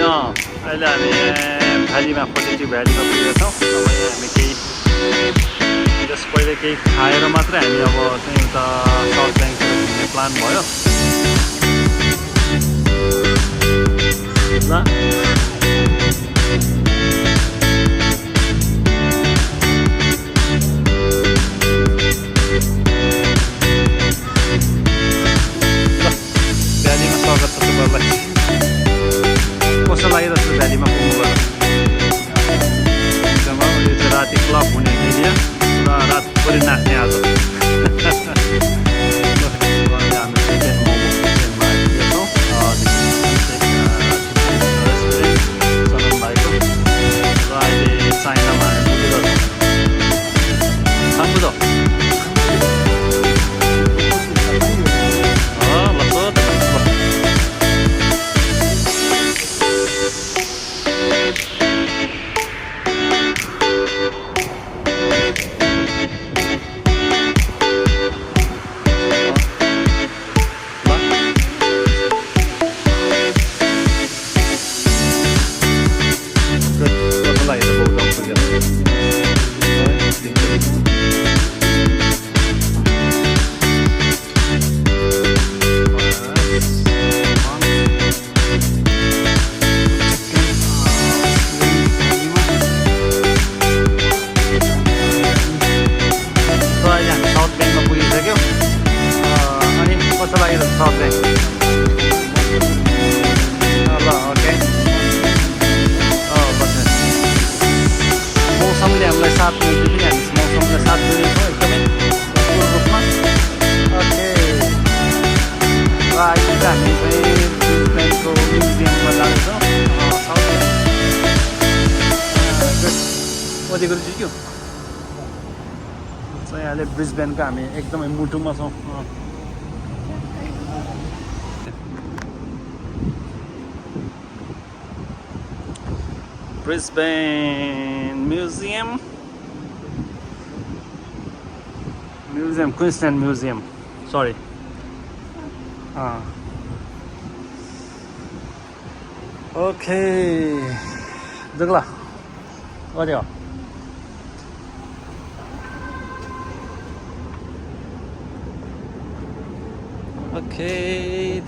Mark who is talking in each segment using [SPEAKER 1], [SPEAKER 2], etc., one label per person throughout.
[SPEAKER 1] अहिले हामी भ्यालीमा पोजिटिभ भ्यालीमा पुगेका छौँ। अब यहाँ हामी केही त्यस पहिले केही खाएर मात्रै हामी अब चाहिँ उता साउथ ब्याङ्कतिर घुम्ने प्लान भयो। ल भ्यालीमा स्वागत छ तपाईँलाई। कस्तो लागिरहेको छ भ्यालीमा पुग्नुभयो? एकदम यो चाहिँ राति क्लब हुने एरिया, पुरा रातभरि नाच्ने आज। हामी चिकन मोमो किचनमा आइपुगेको छौँ। चलन भाइको र अहिले चाइनामा हामी पुगिरहेको छौँ। खानु त मौसमले हामीलाई साथ दिन्छ पनि हामी मौसमले साथ दिनेछौँ एकदमै भरपुर रूपमा। ओके र अहिले चाहिँ हामी चाहिँ ब्रिजबेनको म्युजियममा जाँदैछौँ। कति गुरुजी क्यों चाहिँ अहिले ब्रिजबेनको हामी एकदमै मुटुमा छौँ। Brisbane Museum, Queensland Museum. Sorry. Okay. Degla. What do you? Okay.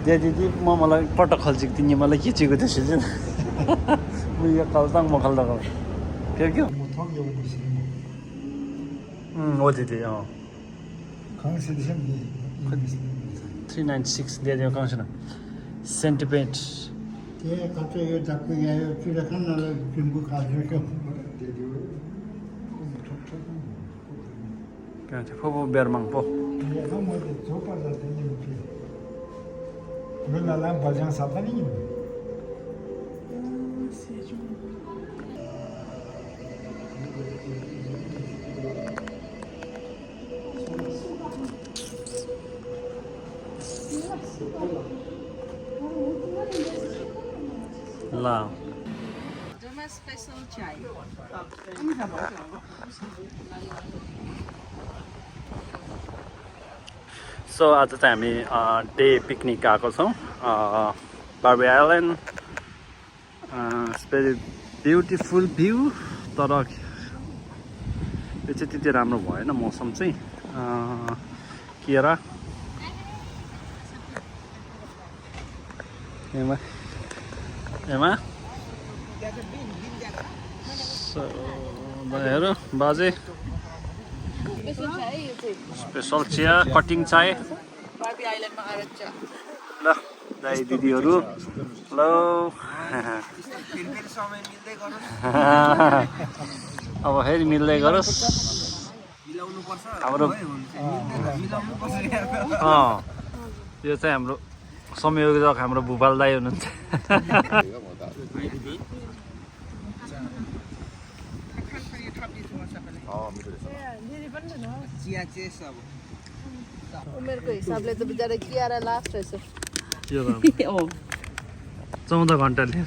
[SPEAKER 1] दिदी म मलाई पटक खल्छिक तिमी मलाई खिचेको त्यसो चाहिँ म यो खल्ताङ म खल्दा के के हो दिदी 396 दिएको काउँछ न सेन्टिपेट
[SPEAKER 2] त्यो कतै यो जक्को गयो चिरा खान नले तिम्रो खाजो के
[SPEAKER 1] कहाँ छ फोबो बेरमाङ पो
[SPEAKER 2] यो म त छोपा जाते नि Là là, Bazin Satani.
[SPEAKER 1] La.
[SPEAKER 3] Special chai.
[SPEAKER 1] So आज चाहिँ हामी डे पिकनिक आएको छौँ Barbie island. It's very beautiful view, तर यो चाहिँ त्यति राम्रो भएन मौसम चाहिँ। केरा एमा सो हेर बाजे स्पेसल चिया कटिङ चाय ल दाइ दिदीहरू ल अब फेरि मिल्दै गरोस् हाम्रो यो चाहिँ हाम्रो संयोजक हाम्रो भुपाल दाइ हुनुहुन्छ।
[SPEAKER 3] उमेरको हिसाबले त बिचारा कियारा लास्ट रहेछ
[SPEAKER 1] यो 14 घन्टाले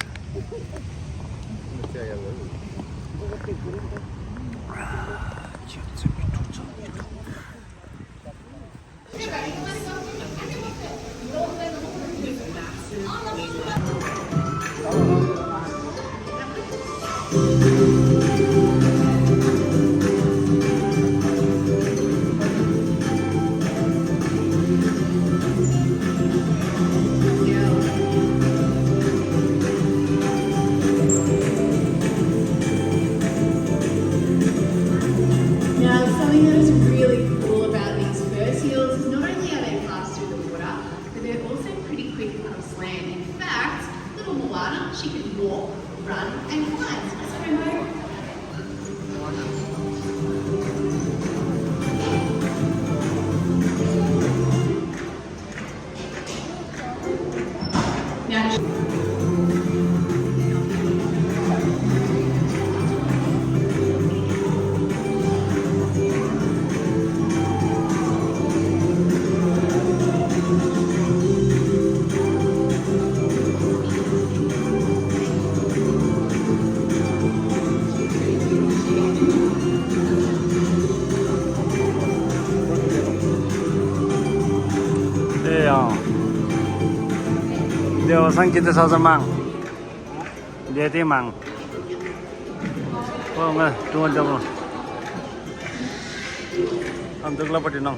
[SPEAKER 1] सांगितलं साजं मांग देते मांग हो मग तू म्हणतो मग आमच्याकडला पटी ना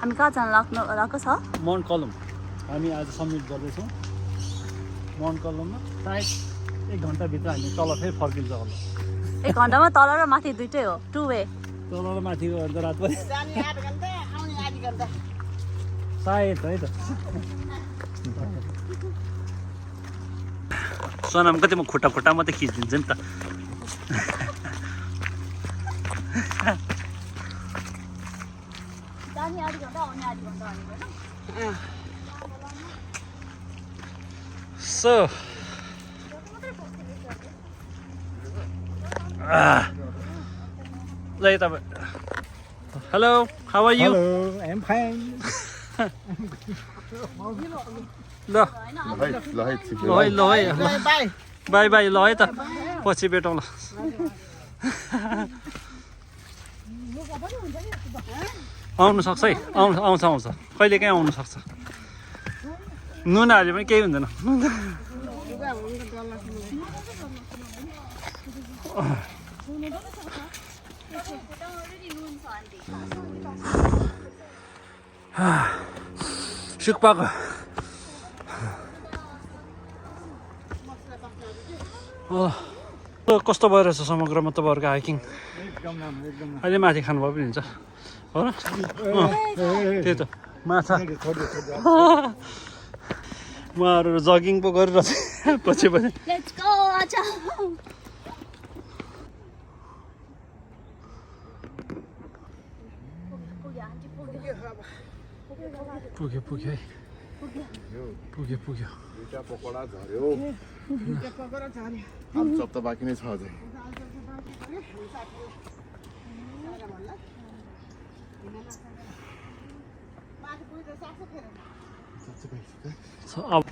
[SPEAKER 4] हामी कहाँ जान लाग्छ
[SPEAKER 1] माउन्ट कलम हामी आज सब्मिट गर्दैछौँ माउन्ट कलममा सायद 1 घन्टाभित्र हामी तल फेरि फर्किन्छ होला
[SPEAKER 4] 1 घन्टामा तल र माथि दुइटै हो 2 वे
[SPEAKER 1] तल र माथिको अन्त रात पनि सायद है त सोनाम कति म खुट्टा खुट्टा मात्रै खिचिदिन्छ नि त So, hello, how are you?
[SPEAKER 2] Hello, I'm fine.
[SPEAKER 1] ल ल है बाई बाई ल है त पछि भेटौँ ल आउनु सक्छ है आउँछ कहिले काहीँ आउनु सक्छ नुन हाल्यो पनि केही हुँदैन सुक्पाको कस्तो भइरहेछ समग्रमा तपाईँहरूको हाइकिङ अहिले माथि खानुभयो पनि हुन्छ हो र त्यही त माछा उहाँहरू जगिङ पो गरिरहेछ पछि पछि पुग्यो
[SPEAKER 5] पकोडा झर्यो आलुचप त बाँकी नै छ अझै
[SPEAKER 1] अब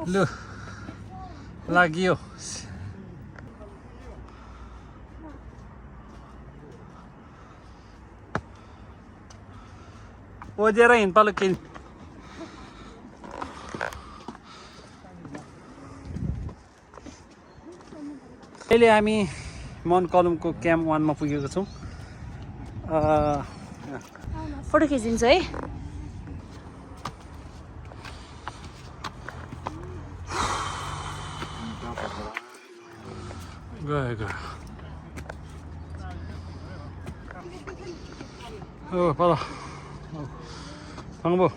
[SPEAKER 1] ल लाग्यो ओजेर हिँड्पालो केही अहिले हामी माउन्ट कलमको क्याम्प 1 मा पुगेको छौँ
[SPEAKER 4] फोटो खिचिन्छ है
[SPEAKER 1] गयो ओ पल फङ्बो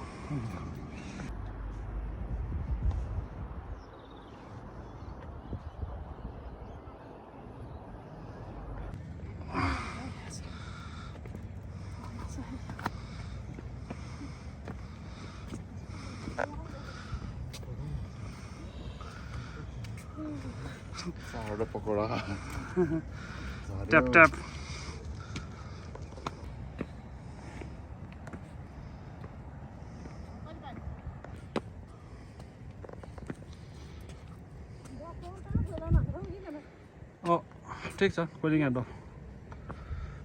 [SPEAKER 5] Sardo pakoda.
[SPEAKER 1] Tap tap. Oh, ठिक छ कोलिङ हेर्दा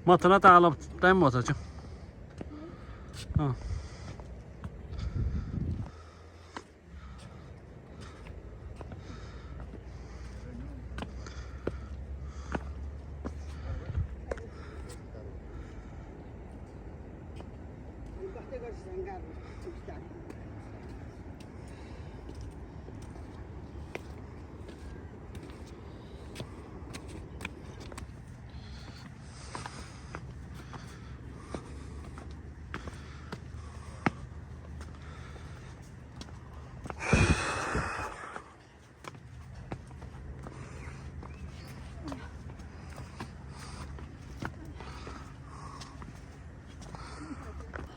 [SPEAKER 1] म त न त आलो टाइम म त छु अँ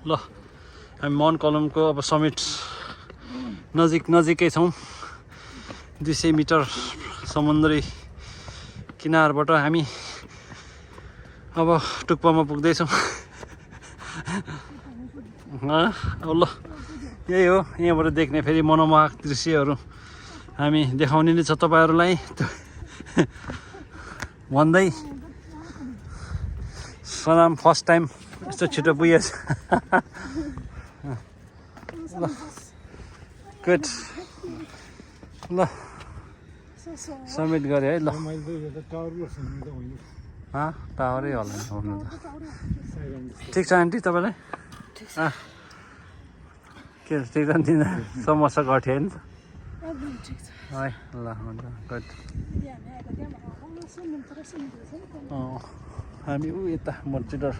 [SPEAKER 1] ल हामी मन कलमको अब समिट नजिकै छौँ 200 मिटर समुद्री किनारबाट हामी अब टुक्पामा पुग्दैछौँ अब ल यही हो यहाँबाट देख्ने फेरि मनमोहक दृश्यहरू हामी देखाउने नै छ तपाईँहरूलाई भन्दै सलाम फर्स्ट टाइम यस्तो छिटो पुगेछ ल गुड ल सब्मिट गरेँ है ल टावरै होला हुनु त ठिक छ आन्टी तपाईँलाई के ठिक छ नि समस्या घट्यो नि त है ल हुन्छ गुड हामी ऊ यता मर्चिडर